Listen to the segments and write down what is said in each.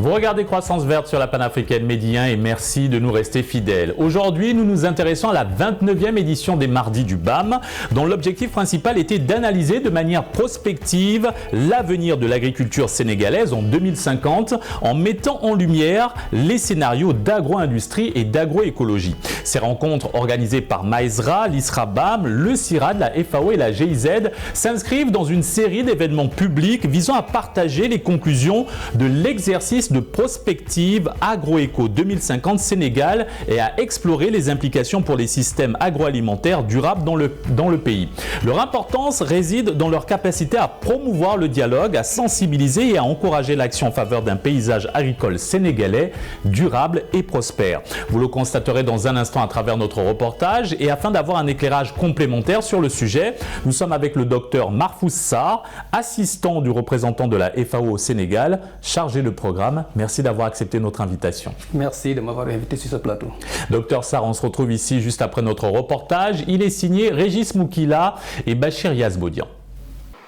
Vous regardez Croissance Verte sur la panafricaine Medi 1 et merci de nous rester fidèles. Aujourd'hui, nous nous intéressons à la 29e édition des Mardis du BAM, dont l'objectif principal était d'analyser de manière prospective l'avenir de l'agriculture sénégalaise en 2050 en mettant en lumière les scénarios d'agro-industrie et d'agroécologie. Ces rencontres organisées par Maïsra, l'ISRA BAM, le CIRAD, la FAO et la GIZ s'inscrivent dans une série d'événements publics visant à partager les conclusions de l'exercice de prospective agroéco 2050 Sénégal et à explorer les implications pour les systèmes agroalimentaires durables dans le pays. Leur importance réside dans leur capacité à promouvoir le dialogue, à sensibiliser et à encourager l'action en faveur d'un paysage agricole sénégalais durable et prospère. Vous le constaterez dans un instant à travers notre reportage et afin d'avoir un éclairage complémentaire sur le sujet, nous sommes avec le docteur Mahfouz Sarr, assistant du représentant de la FAO au Sénégal, chargé de programme. Merci d'avoir accepté notre invitation. Merci de m'avoir invité sur ce plateau. Docteur Sarr, on se retrouve ici juste après notre reportage. Il est signé Régis Moukila et Bachir Yazbodian.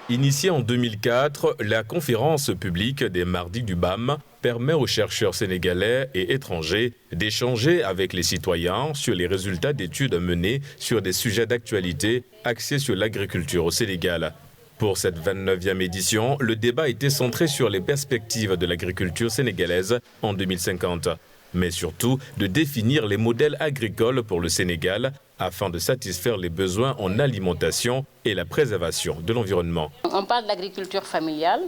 Initiée en 2004, la conférence publique des Mardis du BAM permet aux chercheurs sénégalais et étrangers d'échanger avec les citoyens sur les résultats d'études menées sur des sujets d'actualité axés sur l'agriculture au Sénégal. Pour cette 29e édition, le débat était centré sur les perspectives de l'agriculture sénégalaise en 2050, mais surtout de définir les modèles agricoles pour le Sénégal afin de satisfaire les besoins en alimentation et la préservation de l'environnement. On parle d'agriculture familiale,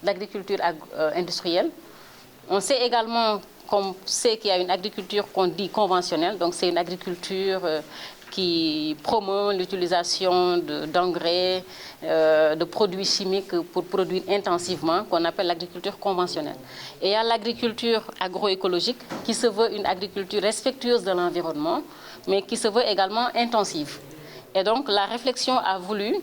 d'agriculture industrielle. On sait également qu'on sait qu'il y a une agriculture qu'on dit conventionnelle, donc c'est une agriculture qui promeut l'utilisation d'engrais, de produits chimiques pour produire intensivement, qu'on appelle l'agriculture conventionnelle. Et il y a l'agriculture agroécologique qui se veut une agriculture respectueuse de l'environnement, mais qui se veut également intensive. Et donc la réflexion a voulu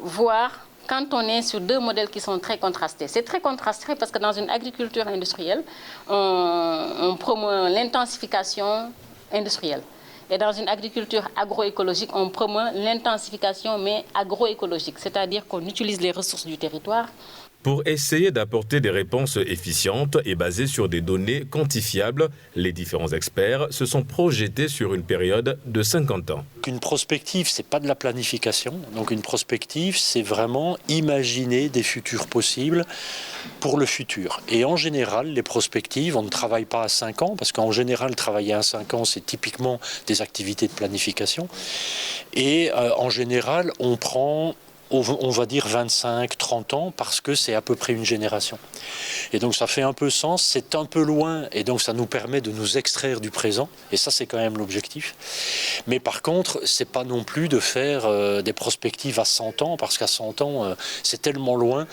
voir quand on est sur deux modèles qui sont très contrastés. C'est très contrasté parce que dans une agriculture industrielle, on promeut l'intensification industrielle. Et dans une agriculture agroécologique, on promeut l'intensification mais agroécologique, c'est-à-dire qu'on utilise les ressources du territoire. Pour essayer d'apporter des réponses efficientes et basées sur des données quantifiables, les différents experts se sont projetés sur une période de 50 ans. Une prospective, ce n'est pas de la planification. Donc une prospective, c'est vraiment imaginer des futurs possibles pour le futur. Et en général, les prospectives, on ne travaille pas à 5 ans, parce qu'en général, travailler à 5 ans, c'est typiquement des activités de planification. Et en général, on prend, on va dire 25, 30 ans, parce que c'est à peu près une génération. Et donc ça fait un peu sens, c'est un peu loin, et donc ça nous permet de nous extraire du présent, et ça c'est quand même l'objectif. Mais par contre, c'est pas non plus de faire des prospectives à 100 ans, parce qu'à 100 ans, c'est tellement loin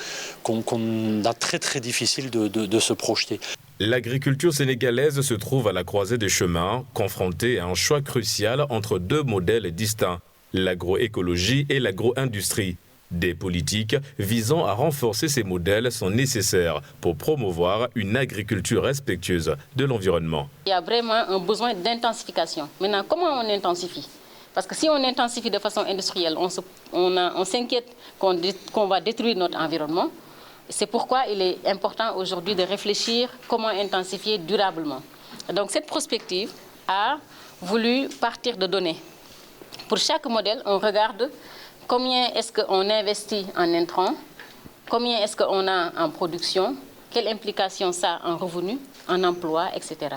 qu'on a très difficile de se projeter. L'agriculture sénégalaise se trouve à la croisée des chemins, confrontée à un choix crucial entre deux modèles distincts, l'agroécologie et l'agro-industrie. Des politiques visant à renforcer ces modèles sont nécessaires pour promouvoir une agriculture respectueuse de l'environnement. Il y a vraiment un besoin d'intensification. Maintenant, comment on intensifie? Parce que si on intensifie de façon industrielle, on s'inquiète qu'on va détruire notre environnement. C'est pourquoi il est important aujourd'hui de réfléchir comment intensifier durablement. Donc cette prospective a voulu partir de données. Pour chaque modèle, on regarde combien est-ce qu'on investit en intrants, combien est-ce qu'on a en production, quelle implication ça a en revenus, en emploi, etc.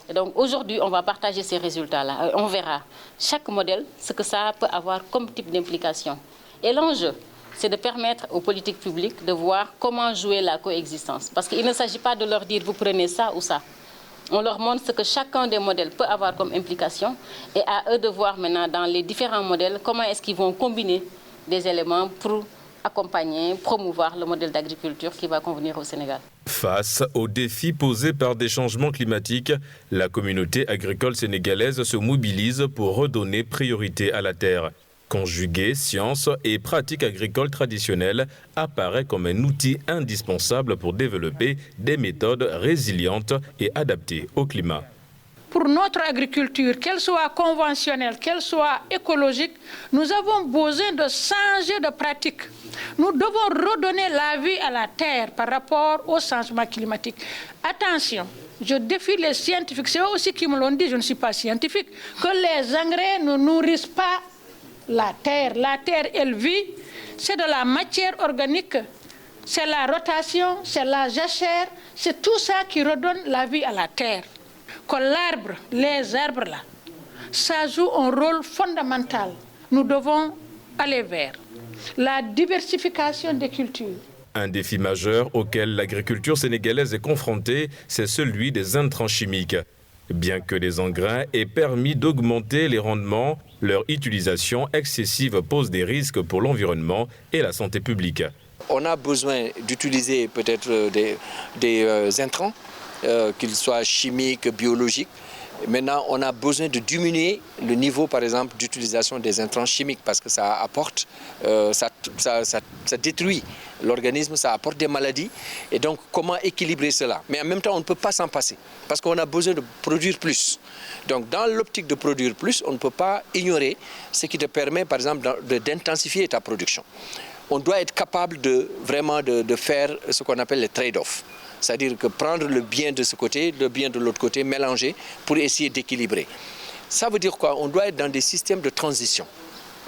Et donc aujourd'hui, on va partager ces résultats-là. On verra chaque modèle ce que ça peut avoir comme type d'implication. Et l'enjeu, c'est de permettre aux politiques publiques de voir comment jouer la coexistence. Parce qu'il ne s'agit pas de leur dire vous prenez ça ou ça. On leur montre ce que chacun des modèles peut avoir comme implication et à eux de voir maintenant dans les différents modèles comment est-ce qu'ils vont combiner des éléments pour accompagner, promouvoir le modèle d'agriculture qui va convenir au Sénégal. Face aux défis posés par des changements climatiques, la communauté agricole sénégalaise se mobilise pour redonner priorité à la terre. Conjuguer science et pratiques agricoles traditionnelles apparaît comme un outil indispensable pour développer des méthodes résilientes et adaptées au climat. pour notre agriculture, qu'elle soit conventionnelle, qu'elle soit écologique, nous avons besoin de changer de pratique. Nous devons redonner la vie à la terre par rapport au changement climatique. Attention, je défie les scientifiques, c'est eux aussi qui me l'ont dit, je ne suis pas scientifique, que les engrais ne nourrissent pas la terre. La terre, elle vit, c'est de la matière organique, c'est la rotation, c'est la jachère, c'est tout ça qui redonne la vie à la terre. Que l'arbre, les arbres là, ça joue un rôle fondamental. Nous devons aller vers la diversification des cultures. Un défi majeur auquel l'agriculture sénégalaise est confrontée, c'est celui des intrants chimiques. Bien que les engrais aient permis d'augmenter les rendements, leur utilisation excessive pose des risques pour l'environnement et la santé publique. On a besoin d'utiliser peut-être des intrants, qu'ils soient chimiques, biologiques. Maintenant, on a besoin de diminuer le niveau, par exemple, d'utilisation des intrants chimiques parce que ça apporte, ça détruit l'organisme, ça apporte des maladies. Et donc, comment équilibrer cela? Mais en même temps, on ne peut pas s'en passer parce qu'on a besoin de produire plus. Donc, dans l'optique de produire plus, on ne peut pas ignorer ce qui te permet, par exemple, d'intensifier ta production. On doit être capable de faire ce qu'on appelle les trade-offs. C'est-à-dire que prendre le bien de ce côté, le bien de l'autre côté, mélanger pour essayer d'équilibrer. Ça veut dire quoi? On doit être dans des systèmes de transition.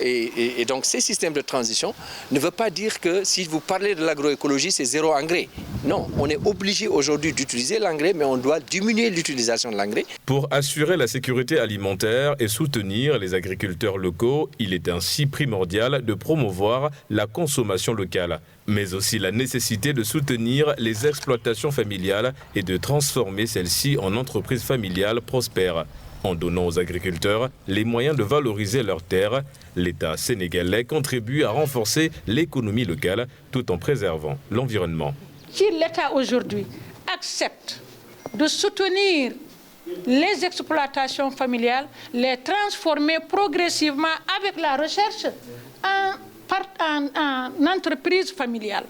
Et donc ces systèmes de transition ne veut pas dire que si vous parlez de l'agroécologie, c'est zéro engrais. Non, on est obligé aujourd'hui d'utiliser l'engrais, mais on doit diminuer l'utilisation de l'engrais. Pour assurer la sécurité alimentaire et soutenir les agriculteurs locaux, il est ainsi primordial de promouvoir la consommation locale, mais aussi la nécessité de soutenir les exploitations familiales et de transformer celles-ci en entreprises familiales prospères. En donnant aux agriculteurs les moyens de valoriser leurs terres, l'État sénégalais contribue à renforcer l'économie locale tout en préservant l'environnement. Si l'État aujourd'hui accepte de soutenir les exploitations familiales, les transformer progressivement avec la recherche en entreprise familiale,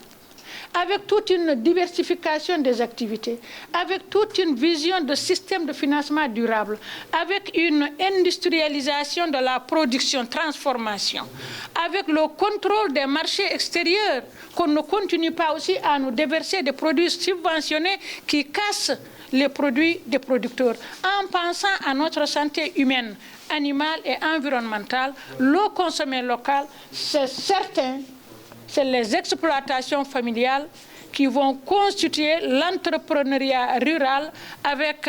avec toute une diversification des activités, avec toute une vision de système de financement durable, avec une industrialisation de la production, transformation, avec le contrôle des marchés extérieurs, qu'on ne continue pas aussi à nous déverser des produits subventionnés qui cassent les produits des producteurs. En pensant à notre santé humaine, animale et environnementale, le consommer local, c'est certain. C'est les exploitations familiales qui vont constituer l'entrepreneuriat rural avec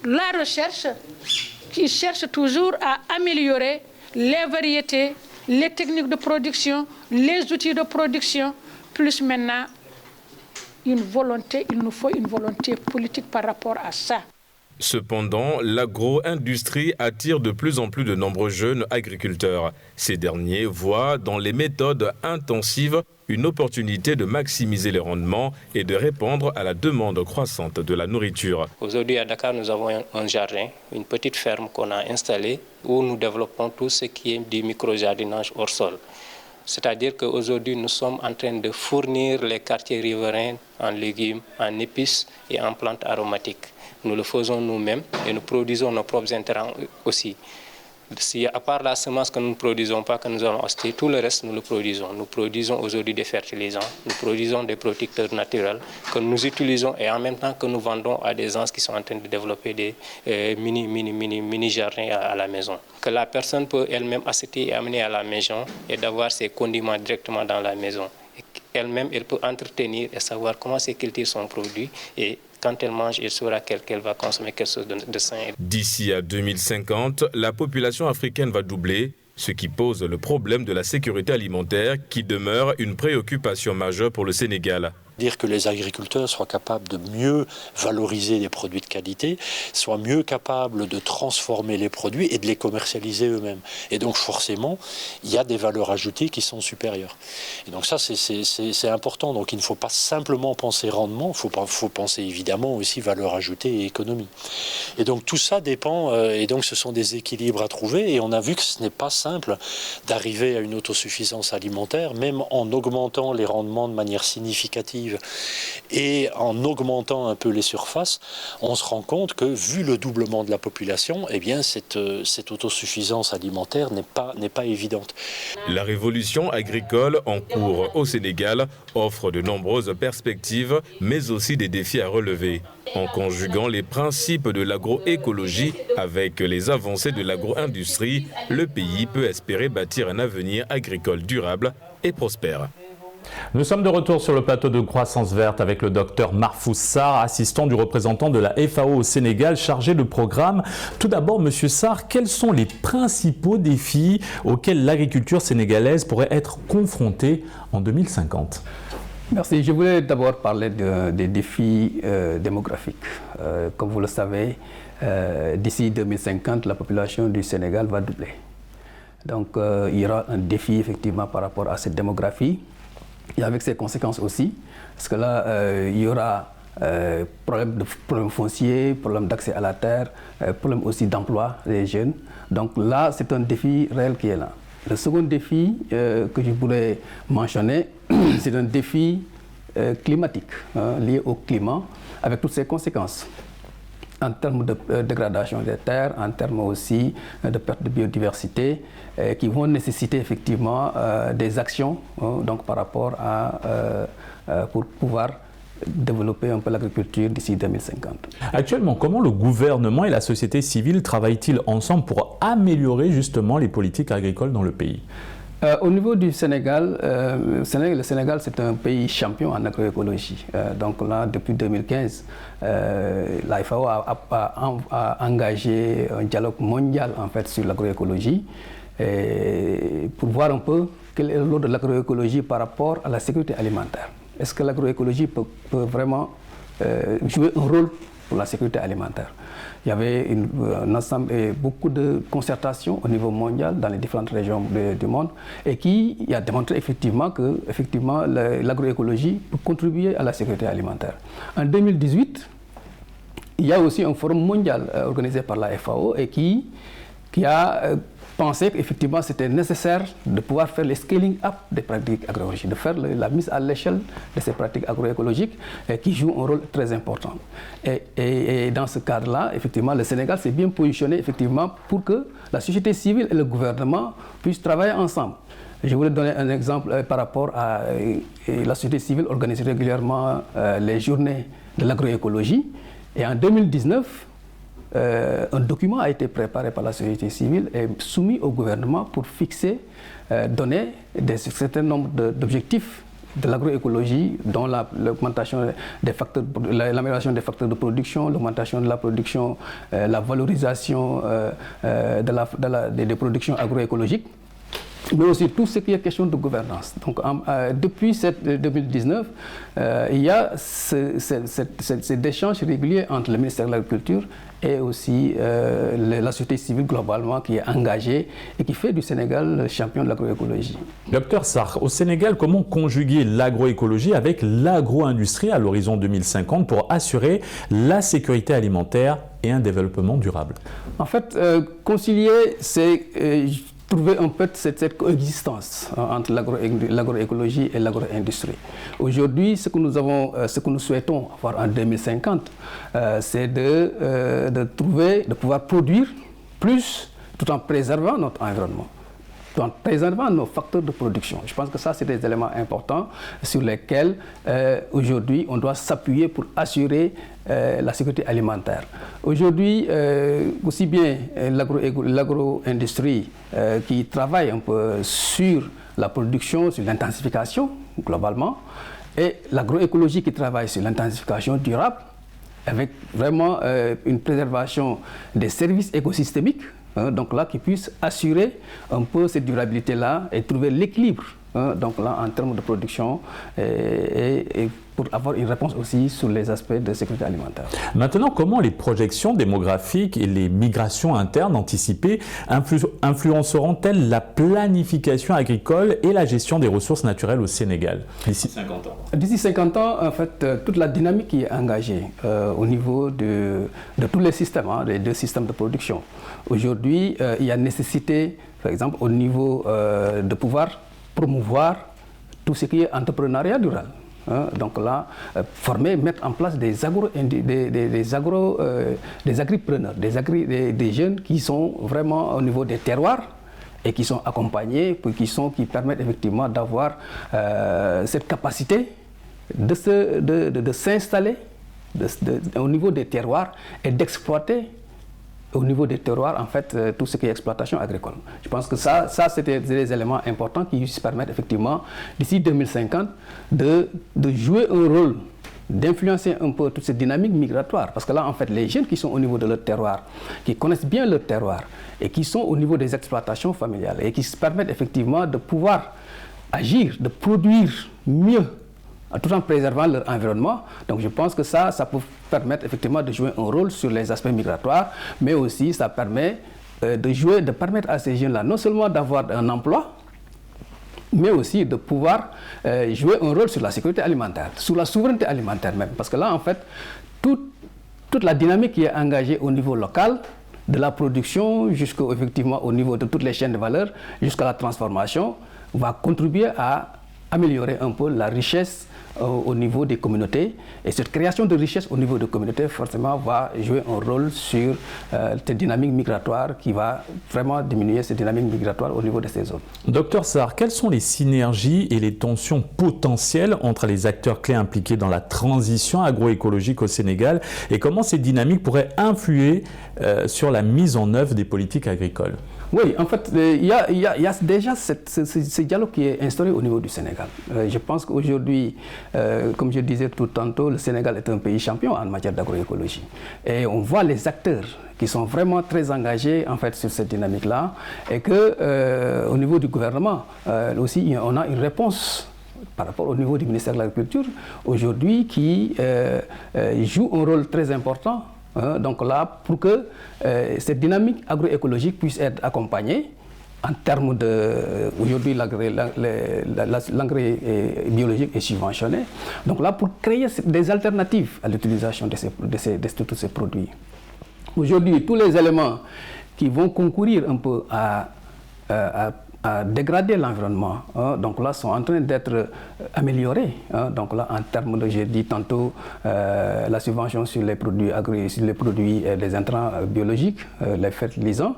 la recherche qui cherche toujours à améliorer les variétés, les techniques de production, les outils de production, plus maintenant il nous faut une volonté politique par rapport à ça. Cependant, l'agro-industrie attire de plus en plus de nombreux jeunes agriculteurs. Ces derniers voient dans les méthodes intensives une opportunité de maximiser les rendements et de répondre à la demande croissante de la nourriture. Aujourd'hui à Dakar, nous avons un jardin, une petite ferme qu'on a installée où nous développons tout ce qui est du micro-jardinage hors sol. C'est-à-dire qu'aujourd'hui, nous sommes en train de fournir les quartiers riverains en légumes, en épices et en plantes aromatiques. Nous le faisons nous-mêmes et nous produisons nos propres intrants aussi. Si, à part la semence que nous ne produisons pas, que nous avons acheté, tout le reste nous le produisons. Nous produisons aujourd'hui des fertilisants, nous produisons des protecteurs naturels que nous utilisons et en même temps que nous vendons à des gens qui sont en train de développer des mini jardins à la maison. Que la personne peut elle-même acheter et amener à la maison et d'avoir ses condiments directement dans la maison. Elle-même, elle peut entretenir et savoir comment se cultive son produit et quand elle mange, elle saura qu'elle va consommer quelque chose de sain. D'ici à 2050, la population africaine va doubler, ce qui pose le problème de la sécurité alimentaire qui demeure une préoccupation majeure pour le Sénégal. Dire que les agriculteurs soient capables de mieux valoriser les produits de qualité, soient mieux capables de transformer les produits et de les commercialiser eux-mêmes. Et donc forcément, il y a des valeurs ajoutées qui sont supérieures. Et donc ça, c'est important. Donc il ne faut pas simplement penser rendement, il faut penser évidemment aussi valeur ajoutée et économie. Et donc tout ça dépend, et donc ce sont des équilibres à trouver. Et on a vu que ce n'est pas simple d'arriver à une autosuffisance alimentaire, même en augmentant les rendements de manière significative arrive. Et en augmentant un peu les surfaces, on se rend compte que, vu le doublement de la population, eh bien, cette autosuffisance alimentaire n'est pas évidente. La révolution agricole en cours au Sénégal offre de nombreuses perspectives, mais aussi des défis à relever. En conjuguant les principes de l'agroécologie avec les avancées de l'agro-industrie, le pays peut espérer bâtir un avenir agricole durable et prospère. Nous sommes de retour sur le plateau de Croissance Verte avec le docteur Mahfouz Sarr, assistant du représentant de la FAO au Sénégal, chargé de programme. Tout d'abord, Monsieur Sarr, quels sont les principaux défis auxquels l'agriculture sénégalaise pourrait être confrontée en 2050 ? Merci. Je voulais d'abord parler des défis démographiques. Comme vous le savez, d'ici 2050, la population du Sénégal va doubler. Donc, il y aura un défi effectivement par rapport à cette démographie. Et avec ses conséquences aussi, parce que là, il y aura problème foncier, problème d'accès à la terre, problème aussi d'emploi des jeunes. Donc là, c'est un défi réel qui est là. Le second défi que je voulais mentionner, c'est un défi climatique, lié au climat, avec toutes ses conséquences. En termes de dégradation des terres, en termes aussi de perte de biodiversité, qui vont nécessiter effectivement des actions donc par rapport pour pouvoir développer un peu l'agriculture d'ici 2050. Actuellement, comment le gouvernement et la société civile travaillent-ils ensemble pour améliorer justement les politiques agricoles dans le pays ? Au niveau du Sénégal, le Sénégal c'est un pays champion en agroécologie. Donc là, depuis 2015, la FAO a engagé un dialogue mondial en fait sur l'agroécologie pour voir un peu quel est le rôle de l'agroécologie par rapport à la sécurité alimentaire. Est-ce que l'agroécologie peut vraiment jouer un rôle pour la sécurité alimentaire? Il y avait un ensemble et beaucoup de concertations au niveau mondial dans les différentes régions du monde et qui a démontré effectivement que l'agroécologie peut contribuer à la sécurité alimentaire. En 2018, il y a aussi un forum mondial organisé par la FAO et qui a pensé qu'effectivement c'était nécessaire de pouvoir faire le scaling up des pratiques agroécologiques, de faire la mise à l'échelle de ces pratiques agroécologiques qui jouent un rôle très important. Et dans ce cadre-là, effectivement, le Sénégal s'est bien positionné effectivement pour que la société civile et le gouvernement puissent travailler ensemble. Je voulais donner un exemple par rapport à la société civile organise régulièrement les journées de l'agroécologie. Et en 2019, un document a été préparé par la société civile et soumis au gouvernement pour fixer, donner un certain nombre d'objectifs de l'agroécologie, dont l'augmentation des facteurs, l'amélioration des facteurs de production, l'augmentation de la production, la valorisation des productions agroécologiques, mais aussi tout ce qui est question de gouvernance. Donc, depuis 2019, il y a cet échange régulier entre le ministère de l'Agriculture et aussi la société civile globalement qui est engagée et qui fait du Sénégal le champion de l'agroécologie. Docteur Sarr, au Sénégal, comment conjuguer l'agroécologie avec l'agro-industrie à l'horizon 2050 pour assurer la sécurité alimentaire et un développement durable? En fait, concilier, c'est trouver un peu cette coexistence entre l'agroécologie et l'agro-industrie. Aujourd'hui, ce que nous souhaitons avoir en 2050, c'est de pouvoir produire plus tout en préservant notre environnement, tout en préservant nos facteurs de production. Je pense que ça, c'est des éléments importants sur lesquels aujourd'hui on doit s'appuyer pour assurer la sécurité alimentaire. Aujourd'hui, aussi bien l'agro-industrie qui travaille un peu sur la production, sur l'intensification globalement, et l'agroécologie qui travaille sur l'intensification durable, avec vraiment une préservation des services écosystémiques, donc là, qui puisse assurer un peu cette durabilité-là et trouver l'équilibre, donc là, en termes de production et pour avoir une réponse aussi sur les aspects de sécurité alimentaire. Maintenant, comment les projections démographiques et les migrations internes anticipées influenceront-elles la planification agricole et la gestion des ressources naturelles au Sénégal d'ici 50 ans? D'ici 50 ans, en fait, toute la dynamique qui est engagée au niveau de tous les systèmes, les deux systèmes de production. Aujourd'hui, il y a nécessité, par exemple, au niveau de pouvoir promouvoir tout ce qui est entrepreneuriat durable. donc là, former, mettre en place des agripreneurs, des jeunes qui sont vraiment au niveau des terroirs et qui sont accompagnés, qui permettent effectivement d'avoir cette capacité de s'installer au niveau des terroirs et d'exploiter au niveau des terroirs, en fait, tout ce qui est exploitation agricole. Je pense que ça c'était des éléments importants qui permettent effectivement, d'ici 2050, de jouer un rôle, d'influencer un peu toute cette dynamique migratoire. Parce que là, en fait, les jeunes qui sont au niveau de leur terroir, qui connaissent bien leur terroir et qui sont au niveau des exploitations familiales et qui se permettent effectivement de pouvoir agir, de produire mieux, tout en préservant leur environnement. Donc je pense que ça peut permettre effectivement de jouer un rôle sur les aspects migratoires, mais aussi ça permet de permettre à ces jeunes-là non seulement d'avoir un emploi, mais aussi de pouvoir jouer un rôle sur la sécurité alimentaire, sur la souveraineté alimentaire même. Parce que là, en fait, toute la dynamique qui est engagée au niveau local, de la production jusqu'au effectivement au niveau de toutes les chaînes de valeur, jusqu'à la transformation, va contribuer à améliorer un peu la richesse au niveau des communautés. Et cette création de richesse au niveau des communautés, forcément, va jouer un rôle sur cette dynamique migratoire qui va vraiment diminuer cette dynamique migratoire au niveau de ces zones. Docteur Sarr, quelles sont les synergies et les tensions potentielles entre les acteurs clés impliqués dans la transition agroécologique au Sénégal et comment ces dynamiques pourraient influer sur la mise en œuvre des politiques agricoles? Oui, en fait, il y a déjà ce dialogue qui est instauré au niveau du Sénégal. Je pense qu'aujourd'hui, comme je disais tout tantôt, le Sénégal est un pays champion en matière d'agroécologie. Et on voit les acteurs qui sont vraiment très engagés en fait, sur cette dynamique-là. Et qu'au niveau du gouvernement, aussi, on a une réponse par rapport au niveau du ministère de l'Agriculture, aujourd'hui, qui joue un rôle très important. Donc là, pour que cette dynamique agroécologique puisse être accompagnée en termes de... Aujourd'hui, l'engrais biologique est subventionné. Donc là, pour créer des alternatives à l'utilisation de tous ces produits. Aujourd'hui, tous les éléments qui vont concourir un peu à dégrader l'environnement, donc là, sont en train d'être améliorés. Donc là, en termes de, j'ai dit tantôt, la subvention sur les produits sur les produits des intrants biologiques, les fertilisants,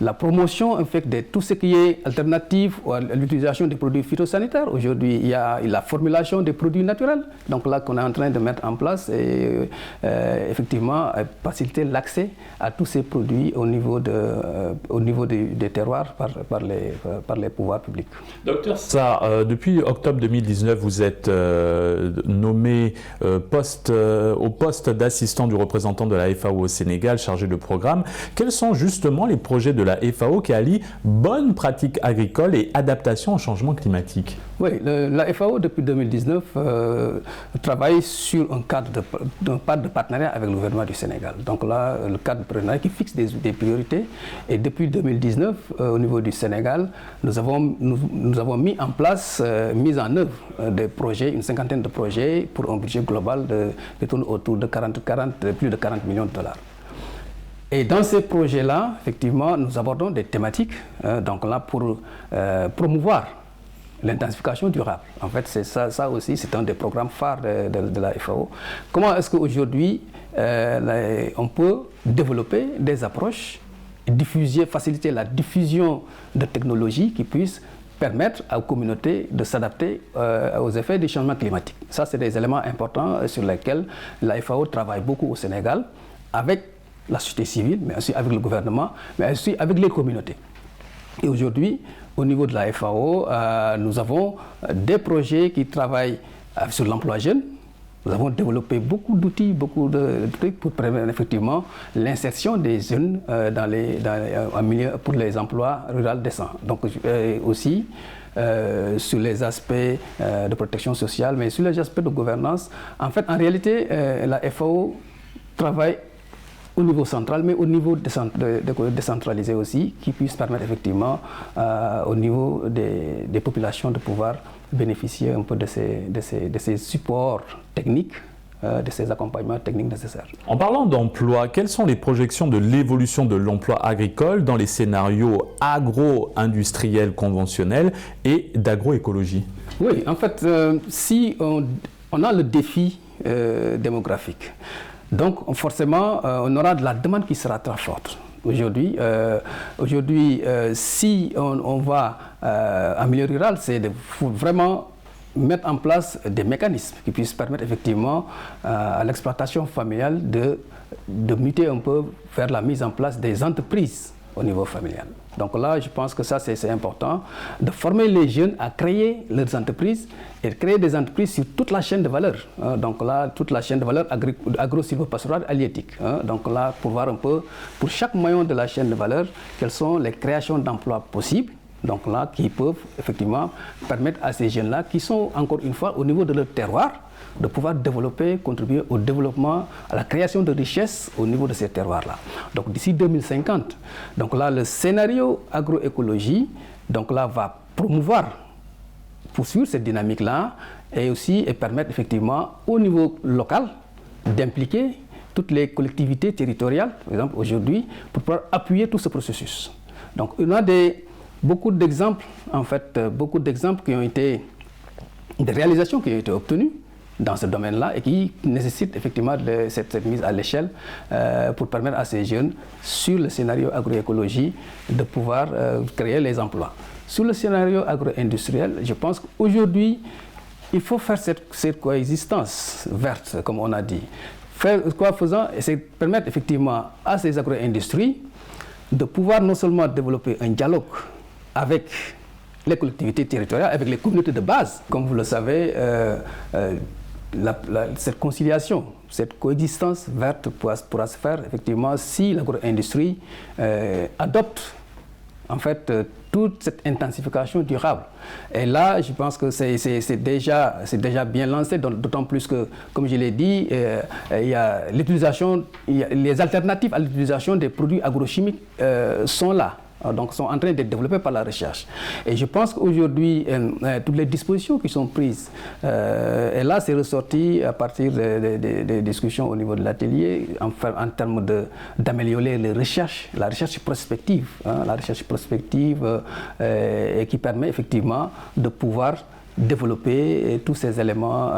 la promotion en fait, de tout ce qui est alternatif à l'utilisation des produits phytosanitaires. Aujourd'hui, il y a la formulation des produits naturels. Donc là, qu'on est en train de mettre en place et effectivement faciliter l'accès à tous ces produits au niveau des terroirs par les pouvoirs publics. Docteur Sarr, depuis octobre 2019, vous êtes nommé au poste d'assistant du représentant de la FAO au Sénégal, chargé de programme. Quels sont justement les projets de la FAO qui allie bonnes pratiques agricoles et adaptation au changement climatique? Oui, la FAO depuis 2019 travaille sur un cadre de partenariat avec le gouvernement du Sénégal. Donc là, le cadre de partenariat qui fixe des priorités. Et depuis 2019, au niveau du Sénégal, nous avons mis en place, mis en œuvre des projets, une cinquantaine de projets pour un budget global qui tourne autour de plus de 40 millions de dollars. Et dans ces projets-là, effectivement, nous abordons des thématiques, donc là, pour promouvoir l'intensification durable. En fait, c'est ça aussi, c'est un des programmes phares de la FAO. Comment est-ce qu'aujourd'hui, on peut développer des approches, faciliter la diffusion de technologies qui puissent permettre aux communautés de s'adapter aux effets des changements climatiques. Ça, c'est des éléments importants sur lesquels la FAO travaille beaucoup au Sénégal, avec la société civile, mais aussi avec le gouvernement, mais aussi avec les communautés. Et aujourd'hui, au niveau de la FAO, nous avons des projets qui travaillent sur l'emploi jeune. Nous avons développé beaucoup d'outils, beaucoup de trucs pour permettre effectivement l'insertion des jeunes pour les emplois ruraux décents. Donc aussi sur les aspects de protection sociale, mais sur les aspects de gouvernance. En fait, en réalité, la FAO travaille au niveau central, mais au niveau décentralisé aussi, qui puisse permettre effectivement au niveau des populations de pouvoir bénéficier un peu de ces supports techniques de ces accompagnements techniques nécessaires. En parlant d'emploi, quelles sont les projections de l'évolution de l'emploi agricole dans les scénarios agro-industriels conventionnels et d'agroécologie? Oui, en fait, si on a le défi démographique, donc forcément, on aura de la demande qui sera très forte. Aujourd'hui, si on va en milieu rural, c'est de vraiment mettre en place des mécanismes qui puissent permettre effectivement à l'exploitation familiale de muter un peu vers la mise en place des entreprises au niveau familial. Donc là, je pense que ça, c'est important, de former les jeunes à créer leurs entreprises et de créer des entreprises sur toute la chaîne de valeur. Donc là, toute la chaîne de valeur agro-silvopastorale halieutique. Donc là, pour voir un peu, pour chaque maillon de la chaîne de valeur, quelles sont les créations d'emplois possibles. Donc là, qui peuvent effectivement permettre à ces jeunes-là, qui sont encore une fois au niveau de leur terroir, de pouvoir développer, contribuer au développement, à la création de richesses au niveau de ces terroirs-là. Donc d'ici 2050, donc là, le scénario agroécologie, donc là, va poursuivre cette dynamique-là et aussi permettre effectivement au niveau local d'impliquer toutes les collectivités territoriales, par exemple aujourd'hui, pour pouvoir appuyer tout ce processus. Donc on a beaucoup d'exemples, en fait, qui ont été, des réalisations qui ont été obtenues dans ce domaine-là et qui nécessitent effectivement cette mise à l'échelle pour permettre à ces jeunes, sur le scénario agroécologie, de pouvoir créer les emplois. Sur le scénario agro-industriel, je pense qu'aujourd'hui, il faut faire cette coexistence verte, comme on a dit. C'est permettre effectivement à ces agro-industries de pouvoir non seulement développer un dialogue avec les collectivités territoriales, avec les communautés de base. Comme vous le savez, cette conciliation, cette coexistence verte pourra se faire effectivement si l'agro-industrie adopte en fait toute cette intensification durable. Et là, je pense que c'est déjà bien lancé, d'autant plus que, comme je l'ai dit, il y a l'utilisation, les alternatives à l'utilisation des produits agrochimiques sont là. Donc sont en train d'être développés par la recherche. Et je pense qu'aujourd'hui, toutes les dispositions qui sont prises, et là c'est ressorti à partir des discussions au niveau de l'atelier, en termes d'améliorer la recherche prospective, et qui permet effectivement de pouvoir développer tous ces éléments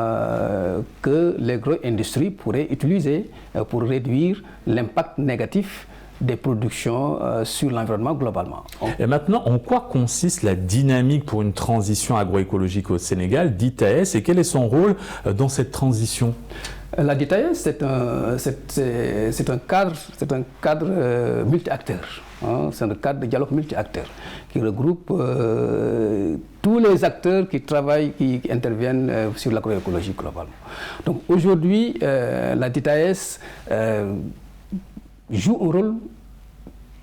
que l'agro-industrie pourrait utiliser pour réduire l'impact négatif des productions sur l'environnement globalement. Et maintenant, en quoi consiste la dynamique pour une transition agroécologique au Sénégal, DITAES, et quel est son rôle dans cette transition? La DITAES, c'est un cadre multi-acteurs. C'est un cadre de dialogue multi-acteurs qui regroupe tous les acteurs qui travaillent, qui interviennent sur l'agroécologie globalement. Donc aujourd'hui, la DITAES joue un rôle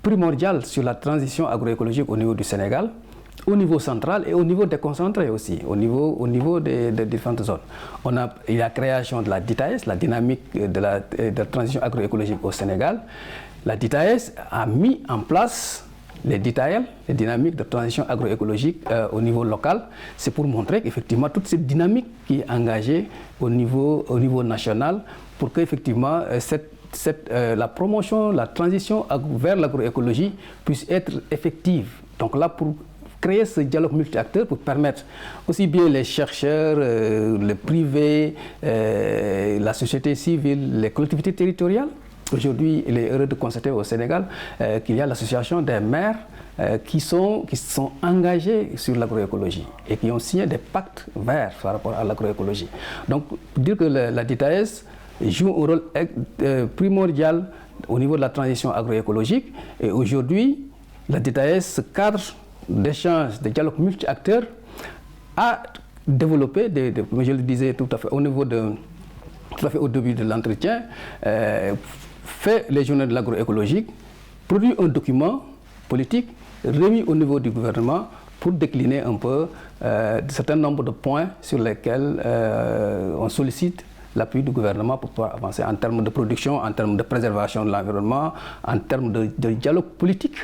primordial sur la transition agroécologique au niveau du Sénégal, au niveau central et au niveau déconcentré aussi, au niveau des différentes zones. Il y a la création de la DITAES, la dynamique de la transition agroécologique au Sénégal. La DITAES a mis en place les DITAEL, les dynamiques de transition agroécologique au niveau local. C'est pour montrer qu'effectivement toute cette dynamique qui est engagée au niveau national pour qu'effectivement la promotion, la transition vers l'agroécologie puisse être effective. Donc là, pour créer ce dialogue multi-acteurs, pour permettre aussi bien les chercheurs, les privés, la société civile, les collectivités territoriales. Aujourd'hui, il est heureux de constater au Sénégal qu'il y a l'association des maires qui sont engagés sur l'agroécologie et qui ont signé des pactes verts par rapport à l'agroécologie. Donc, pour dire que la DITAES joue un rôle primordial au niveau de la transition agroécologique. Et aujourd'hui, la DITAES, ce cadre d'échange, de dialogue multi-acteurs, a développé, comme je le disais tout à fait au début de l'entretien, fait les journées de l'agroécologie, produit un document politique remis au niveau du gouvernement pour décliner un peu un certain nombre de points sur lesquels on sollicite l'appui du gouvernement pour pouvoir avancer en termes de production, en termes de préservation de l'environnement, en termes de dialogue politique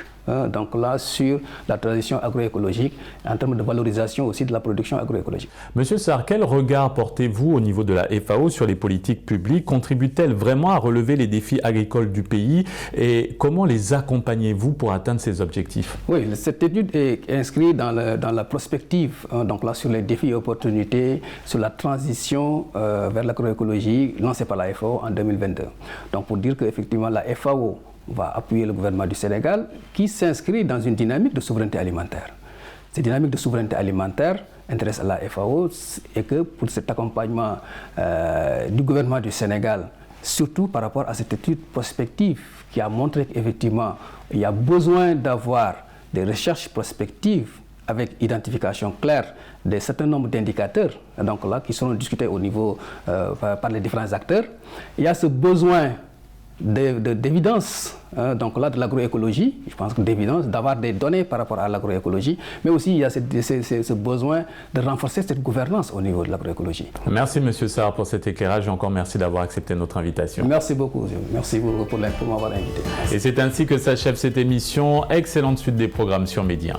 donc là, sur la transition agroécologique, en termes de valorisation aussi de la production agroécologique. Monsieur Sarr, quel regard portez-vous au niveau de la FAO sur les politiques publiques? Contribue-t-elle vraiment à relever les défis agricoles du pays et comment les accompagnez-vous pour atteindre ces objectifs? Oui, cette étude est inscrite dans la prospective, donc là sur les défis et opportunités, sur la transition vers l'agroécologie lancée par la FAO en 2022. Donc pour dire qu'effectivement la FAO va appuyer le gouvernement du Sénégal qui s'inscrit dans une dynamique de souveraineté alimentaire. Cette dynamique de souveraineté alimentaire intéresse à la FAO et que pour cet accompagnement du gouvernement du Sénégal, surtout par rapport à cette étude prospective qui a montré qu'effectivement il y a besoin d'avoir des recherches prospectives avec identification claire d'un certain nombre d'indicateurs, donc là qui seront discutés au niveau par les différents acteurs. Il y a ce besoin d'évidence, donc là de l'agroécologie, je pense que d'évidence, d'avoir des données par rapport à l'agroécologie, mais aussi il y a ce besoin de renforcer cette gouvernance au niveau de l'agroécologie. Merci Monsieur Sarr pour cet éclairage et encore merci d'avoir accepté notre invitation. Merci beaucoup pour m'avoir invité. Merci. Et c'est ainsi que s'achève cette émission. Excellente suite des programmes sur Média.